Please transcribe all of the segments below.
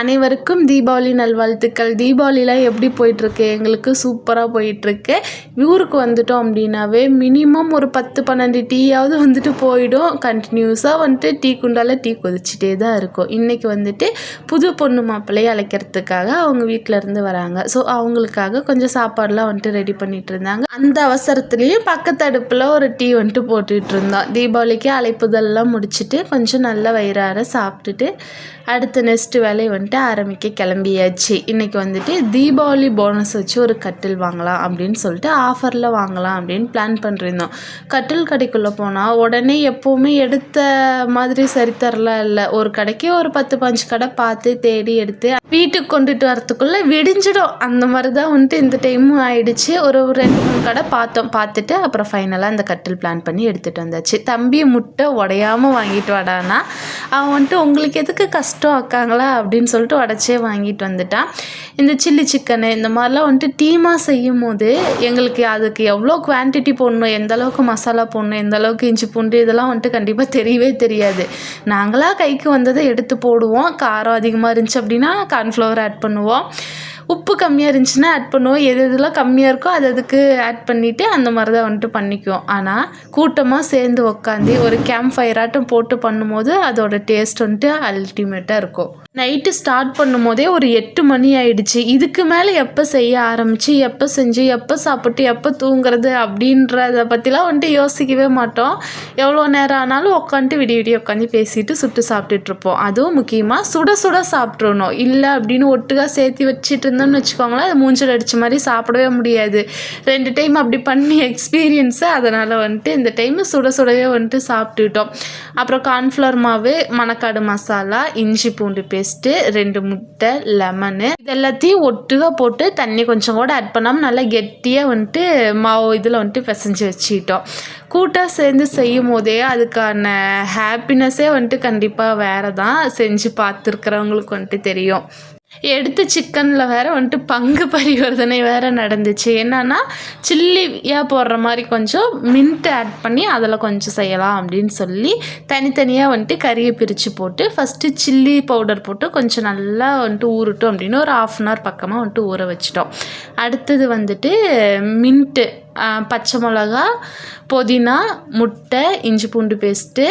அனைவருக்கும் தீபாவளி நல்வாழ்த்துக்கள். தீபாவளிலாம் எப்படி போயிட்டுருக்கு? எங்களுக்கு சூப்பராக போயிட்டுருக்கு. ஊருக்கு வந்துட்டோம் அப்படின்னாவே மினிமம் ஒரு 10-12 டீயாவது வந்துட்டு போயிடும். கண்டினியூஸாக வந்துட்டு டீ குண்டால் டீ கொதிச்சிட்டே தான் இருக்கும். இன்றைக்கி வந்துட்டு புது பொண்ணு மாப்பிள்ளையை அழைக்கிறதுக்காக அவங்க வீட்டிலேருந்து வராங்க. ஸோ அவங்களுக்காக கொஞ்சம் சாப்பாடெலாம் வந்துட்டு ரெடி பண்ணிகிட்டு இருந்தாங்க. அந்த அவசரத்துலேயும் பக்கத்து அடுப்பில் ஒரு டீ வந்துட்டு போட்டுட்டு இருந்தோம். தீபாவளிக்கு அழைப்புதல்லாம் முடிச்சுட்டு கொஞ்சம் நல்ல வயிறார சாப்பிட்டுட்டு அடுத்த நெக்ஸ்ட் வேலையை வந்துட்டு ஆரம்பிக்க கிளம்பியாச்சு. இன்றைக்கி வந்துட்டு தீபாவளி போனஸ் வச்சு ஒரு கட்டில் வாங்கலாம் அப்படின்னு சொல்லிட்டு ஆஃபரில் வாங்கலாம் அப்படின்னு பிளான் பண்ணிருந்தோம். கட்டில் கடைக்குள்ளே போனால் உடனே எப்போவுமே எடுத்த மாதிரி சரித்தரலாம் இல்லை. ஒரு கடைக்கு ஒரு 10-15 கடை பார்த்து தேடி எடுத்து வீட்டுக்கு கொண்டுட்டு வரத்துக்குள்ளே விடிஞ்சிடும். அந்த மாதிரி தான் வந்துட்டு இந்த டைமும் ஆயிடுச்சு. ஒரு 2-3 கடை பார்த்துட்டு அப்புறம் ஃபைனலாக அந்த கட்டில் பிளான் பண்ணி எடுத்துகிட்டு வந்தாச்சு. தம்பி முட்டை உடையாமல் வாங்கிட்டு வாடானா அவன் வந்துட்டு உங்களுக்கு எதுக்கு கஷ்டம் ஆக்காங்களா அப்படின்னு சொல்லிட்டு உடச்சே வாங்கிட்டு வந்துட்டான். இந்த சில்லி சிக்கனு இந்த மாதிரிலாம் வந்துட்டு டீமாக செய்யும் போது எங்களுக்கு அதுக்கு எவ்வளோ குவான்டிட்டி போடணும், எந்த அளவுக்கு மசாலா போடணும், எந்த அளவுக்கு இஞ்சி பூண்டு இதெல்லாம் வந்துட்டு கண்டிப்பாக தெரியவே தெரியாது. நாங்களாக கைக்கு வந்ததை எடுத்து போடுவோம். காரம் அதிகமாக இருந்துச்சு அப்படின்னா கார்ன்ஃப்ளவர் ஆட் பண்ணுவோம். உப்பு கம்மியாக இருந்துச்சுன்னா ஆட் பண்ணுவோம். எதெல்லாம் கம்மியாக இருக்கோ அதுக்கு ஆட் பண்ணிவிட்டு அந்த மாதிரி தான் வந்துட்டு பண்ணிக்குவோம். ஆனால் கூட்டமாக சேர்ந்து உக்காந்து ஒரு கேம்ப் ஃபயராட்டம் போட்டு பண்ணும்போது அதோட டேஸ்ட் வந்துட்டு அல்டிமேட்டாக இருக்கும். நைட்டு ஸ்டார்ட் பண்ணும் போதே ஒரு 8 மணி ஆயிடுச்சு. இதுக்கு மேலே எப்போ செய்ய ஆரம்பித்து எப்போ செஞ்சு எப்போ சாப்பிட்டு எப்போ தூங்குறது அப்படின்றத பற்றிலாம் வந்துட்டு யோசிக்கவே மாட்டோம். எவ்வளோ நேரம் ஆனாலும் உட்காந்துட்டு விடிய உட்காந்து பேசிட்டு சுட்டு சாப்பிட்டுட்ருப்போம். அதுவும் முக்கியமாக சுட சுட சாப்பிட்றணும். இல்லை அப்படின்னு ஒட்டுக்காக சேர்த்து வச்சுட்டு இருந்தோம்னு வச்சுக்கோங்களேன், அது மூஞ்சில் அடித்த மாதிரி சாப்பிடவே முடியாது. 2 டைம் அப்படி பண்ணி எக்ஸ்பீரியன்ஸு. அதனால் வந்துட்டு இந்த டைமு சுட சுடவே வந்துட்டு சாப்பிட்டுட்டோம். அப்புறம் கார்ன்ஃப்ளவர் மாவு, மணக்காடு மசாலா, இஞ்சி பூண்டு பேஸ்ட்டு, 2 முட்டை, லெமனு இது எல்லாத்தையும் ஒட்டுగా போட்டு தண்ணி கொஞ்சம் கூட ஆட் பண்ணாமல் நல்லா கெட்டியாக வந்துட்டு மாவு இதில் வந்துட்டு பிசைஞ்சு வச்சுக்கிட்டோம். கூட்டாக சேர்ந்து செய்யும் போதே அதுக்கான ஹாப்பினஸ்ஸே வந்துட்டு கண்டிப்பாக வேறு தான். செஞ்சு பார்த்துருக்குறவங்களுக்கு வந்துட்டு தெரியும். எடுத்து சிக்கனில் வேறு வந்துட்டு பங்கு பரிவர்த்தனை வேறு நடந்துச்சு. என்னன்னா சில்லியாக போடுற மாதிரி கொஞ்சம் மின்ட் ஆட் பண்ணி அதில் கொஞ்சம் செய்யலாம் அப்படின்னு சொல்லி தனித்தனியாக வந்துட்டு கறியை பிரித்து போட்டு ஃபஸ்ட்டு சில்லி பவுடர் போட்டு கொஞ்சம் நல்லா வந்துட்டு ஊறட்டும் அப்படின்னு ஒரு 1/2 அன் ஹவர் பக்கமாக வந்துட்டு ஊற வச்சிட்டோம். அடுத்தது வந்துட்டு மின்ட்டு, பச்சை மிளகா, புதினா, முட்டை, இஞ்சி பூண்டு பேஸ்ட்டு,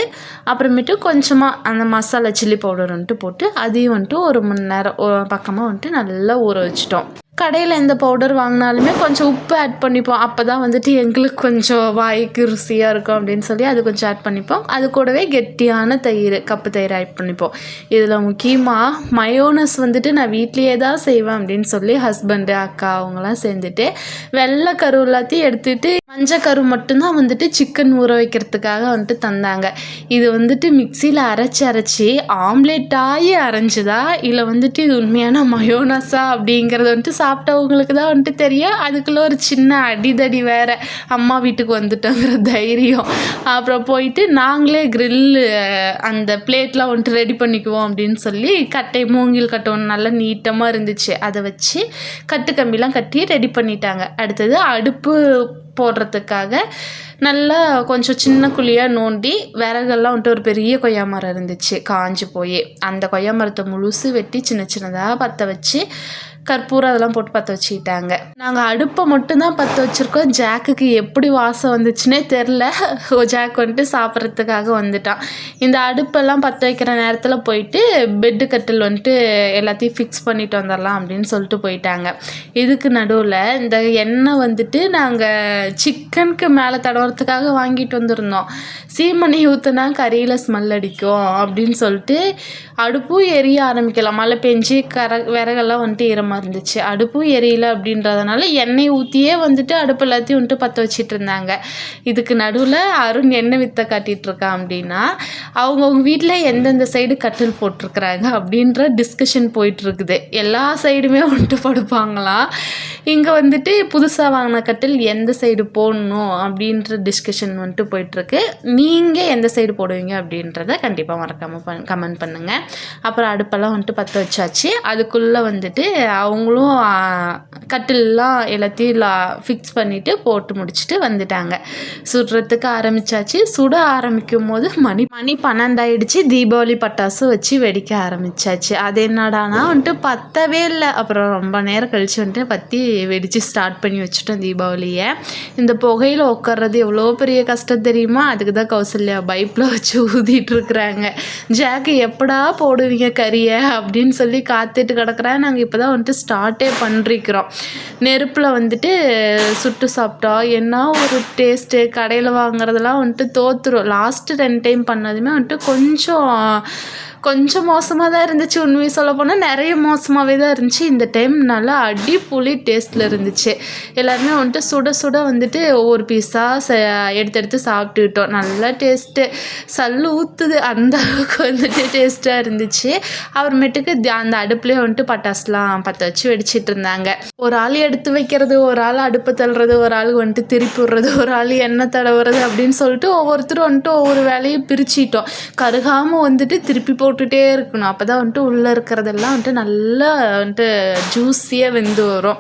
அப்புறமேட்டு கொஞ்சமாக அந்த மசாலா சில்லி பவுடர் வந்துட்டு போட்டு அதையும் வந்துட்டு 1 மணி நேரம் பக்கமாக வந்துட்டு நல்லா ஊற வச்சிட்டோம். கடையில் எந்த பவுடர் வாங்கினாலுமே கொஞ்சம் உப்பு ஆட் பண்ணிப்போம். அப்போ தான் வந்துட்டு எங்களுக்கு கொஞ்சம் வாய்க்கு ருசியாக இருக்கும் அப்படின்னு சொல்லி அது கொஞ்சம் ஆட் பண்ணிப்போம். அது கூடவே கெட்டியான தயிர், கப்பு தயிர் ஆட் பண்ணிப்போம். இதில் முக்கியமாக மயோனஸ் வந்துட்டு நான் வீட்லேயே தான் செய்வேன் அப்படின்னு சொல்லி ஹஸ்பண்டு, அக்கா அவங்களாம் சேர்ந்துட்டு வெள்ளை கரு எல்லாத்தையும் எடுத்துகிட்டு மஞ்சள் கரு மட்டும்தான் வந்துட்டு சிக்கன் ஊற வைக்கிறதுக்காக வந்துட்டு தந்தாங்க. இது வந்துட்டு மிக்சியில் அரைச்சி ஆம்லேட்டாகி அரைஞ்சுதா இல்லை வந்துட்டு இது உண்மையான மயோனஸா அப்படிங்கிறது வந்துட்டு சாப்பிட்டவங்களுக்கு தான் வந்துட்டு தெரியும். அதுக்குள்ளே ஒரு சின்ன அடிதடி வேறு. அம்மா வீட்டுக்கு வந்துட்டோங்கிற தைரியம். அப்புறம் போயிட்டு நாங்களே க்ரில்லு அந்த பிளேட்லாம் வந்துட்டு ரெடி பண்ணிக்குவோம் அப்படின்னு சொல்லி மூங்கில் கட்டை ஒன்று நல்லா நீட்டமாக இருந்துச்சு. அதை வச்சு கட்டு கம்பிலாம் கட்டி ரெடி பண்ணிட்டாங்க. அடுத்தது அடுப்பு போடுறதுக்காக நல்லா கொஞ்சம் சின்ன குழியாக நோண்டி விறகெல்லாம் வந்துட்டு ஒரு பெரிய கொய்யா மரம் இருந்துச்சு காஞ்சி போய். அந்த கொய்யா மரத்தை முழுசு வெட்டி சின்ன சின்னதாக பற்ற வச்சு கற்பூரம் அதெல்லாம் போட்டு பற்ற வச்சுக்கிட்டாங்க. நாங்கள் அடுப்பை மட்டும்தான் பற்ற வச்சுருக்கோம். ஜாக்குக்கு எப்படி வாசம் வந்துச்சுன்னே தெரில. ஜாக் வந்துட்டு சாப்பிட்றதுக்காக வந்துட்டான். இந்த அடுப்பெல்லாம் பற்ற வைக்கிற நேரத்தில் போயிட்டு பெட்டு கட்டில் வந்துட்டு எல்லாத்தையும் ஃபிக்ஸ் பண்ணிட்டு வந்துடலாம் அப்படின்னு சொல்லிட்டு போயிட்டாங்க. இதுக்கு நடுவில் இந்த எண்ணெய் வந்துட்டு நாங்கள் சிக்கனுக்கு மேலே தடவுறதுக்காக வாங்கிட்டு வந்துருந்தோம். சீமணி ஊற்றுனா கறியில் ஸ்மெல் அடிக்கும் அப்படின்னு சொல்லிட்டு அடுப்பும் எரிய ஆரம்பிக்கலாம். மழை பெஞ்சு விறகெல்லாம் வந்துட்டு ஈரமாக இருந்துச்சு. அடுப்பும் எரியல அப்படின்றதுனால எண்ணெய் ஊற்றியே வந்துட்டு அடுப்பு எல்லாத்தையும் வந்துட்டு பற்ற வச்சிட்டு இருந்தாங்க. இதுக்கு நடுவில் அருண் எண்ணெய் வித்தை காட்டிகிட்டு இருக்கான். அப்படின்னா அவங்கவுங்க வீட்டில் எந்தெந்த சைடு கட்டில் போட்டிருக்கிறாங்க அப்படின்ற டிஸ்கஷன் போயிட்டுருக்குது. எல்லா சைடுமே வந்துட்டு படுப்பாங்களாம். இங்கே வந்துட்டு புதுசாக வாங்கின கட்டில் எந்த சைடு போடணும் அப்படின்ற மேட்ரு டிஸ்கஷன் வந்துட்டு போயிட்டுருக்கு. நீங்கள் எந்த சைடு போடுவீங்க அப்படின்றத கண்டிப்பாக மறக்காமல் கமெண்ட் பண்ணுங்கள். அப்புறம் அடுப்பெல்லாம் வந்துட்டு பற்ற வச்சாச்சு. அதுக்குள்ளே வந்துட்டு அவங்களும் கட்டிலெலாம் எல்லாத்தையும் ஃபிக்ஸ் பண்ணிவிட்டு போட்டு முடிச்சுட்டு வந்துட்டாங்க. சுடுறதுக்கு ஆரம்பித்தாச்சு. சுட ஆரம்பிக்கும் போது மணி 12 ஆயிடுச்சு. தீபாவளி பட்டாசு வச்சு வெடிக்க ஆரம்பித்தாச்சு. அது என்னடானா வந்துட்டு பற்றவே இல்லை. அப்புறம் ரொம்ப நேரம் கழித்து வந்துட்டு பற்றி வெடித்து ஸ்டார்ட் பண்ணி வச்சுட்டோம் தீபாவளியை. இந்த புகையில் உட்கார்றது எவ்வளோ பெரிய கஷ்டம் தெரியுமா? அதுக்கு தான் கௌசல்யா பைப்பில் வச்சு ஊதிட்டுருக்குறாங்க. ஜாக்கு எப்படா போடுவீங்க கறியை அப்படின்னு சொல்லி காத்துட்டு கிடக்குறேன். நாங்கள் இப்போ தான் வந்துட்டு ஸ்டார்ட்டே பண்ணிருக்கிறோம். நெருப்பில் வந்துட்டு சுட்டு சாப்பிட்டா என்ன ஒரு டேஸ்ட்டு. கடையில் வாங்குறதெல்லாம் வந்துட்டு தோற்றுரும். லாஸ்ட்டு 2 டைம் பண்ணதுமே வந்துட்டு கொஞ்சம் மோசமாக தான் இருந்துச்சு. உண்மையை சொல்ல போனால் நிறைய மோசமாகவே தான் இருந்துச்சு. இந்த டைம் நல்லா அடிப்பொலி டேஸ்ட்டில் இருந்துச்சு. எல்லாருமே வந்துட்டு சுட சுட வந்துட்டு ஒவ்வொரு பீஸாக எடுத்து சாப்பிட்டுக்கிட்டோம். நல்லா டேஸ்ட்டு, சல்லு ஊற்றுது, அந்த அளவுக்கு வந்துட்டு டேஸ்ட்டாக இருந்துச்சு. அப்புறமேட்டுக்கு அந்த அடுப்புலேயே வந்துட்டு பட்டாசுலாம் பற்ற வச்சு வெடிச்சிட்டு இருந்தாங்க. ஒரு ஆள் எடுத்து வைக்கிறது, ஒரு ஆள் அடுப்பை தள்ளுறது, ஒரு ஆள் வந்துட்டு திருப்பி விடுறது, ஒரு ஆள் எண்ணெய் தடவுறது அப்படின்னு சொல்லிட்டு ஒவ்வொருத்தரும் வந்துட்டு ஒவ்வொரு வேலையும் பிரிச்சிட்டோம். கருகாமல் வந்துட்டு திருப்பி போட்டுகிட்டே இருக்கணும். அப்போ தான் வந்துட்டு உள்ளே இருக்கிறதெல்லாம் வந்துட்டு நல்லா வந்துட்டு ஜூஸியாக வெந்து வரும்.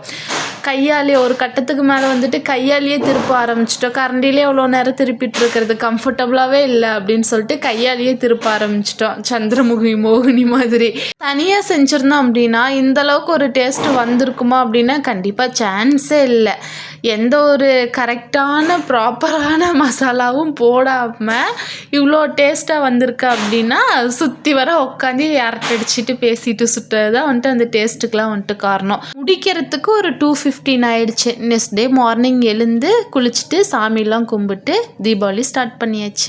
கையாலே ஒரு கட்டத்துக்கு மேலே வந்துட்டு கையாலேயே திருப்ப ஆரம்பிச்சிட்டோம். கரண்டிலே அவ்வளோ நேரம் திருப்பிட்டு இருக்கிறது கம்ஃபர்டபுளாகவே இல்லை அப்படின்னு சொல்லிட்டு கையாலேயே திருப்ப ஆரம்பிச்சிட்டோம். சந்திரமுகி மோகினி மாதிரி. தனியாக செஞ்சுருந்தோம் அப்படின்னா இந்தளவுக்கு ஒரு டேஸ்ட்டு வந்திருக்குமா அப்படின்னா கண்டிப்பாக சான்ஸே இல்லை. எந்த ஒரு கரெக்டான ப்ராப்பரான மசாலாவும் போடாமல் இவ்வளோ டேஸ்ட்டாக வந்திருக்கு அப்படின்னா சுற்றி வர உட்காந்து அரட்டடிச்சிட்டு பேசிட்டு சுட்டது தான் வந்துட்டு அந்த டேஸ்ட்டுக்கெலாம் வந்துட்டு காரணம். முடிக்கிறதுக்கு ஒரு 2:15 ஆயிடுச்சு. நெக்ஸ்ட் டே மார்னிங் எழுந்து குளிச்சுட்டு சாமியெல்லாம் கும்பிட்டு தீபாவளி ஸ்டார்ட் பண்ணியாச்சு.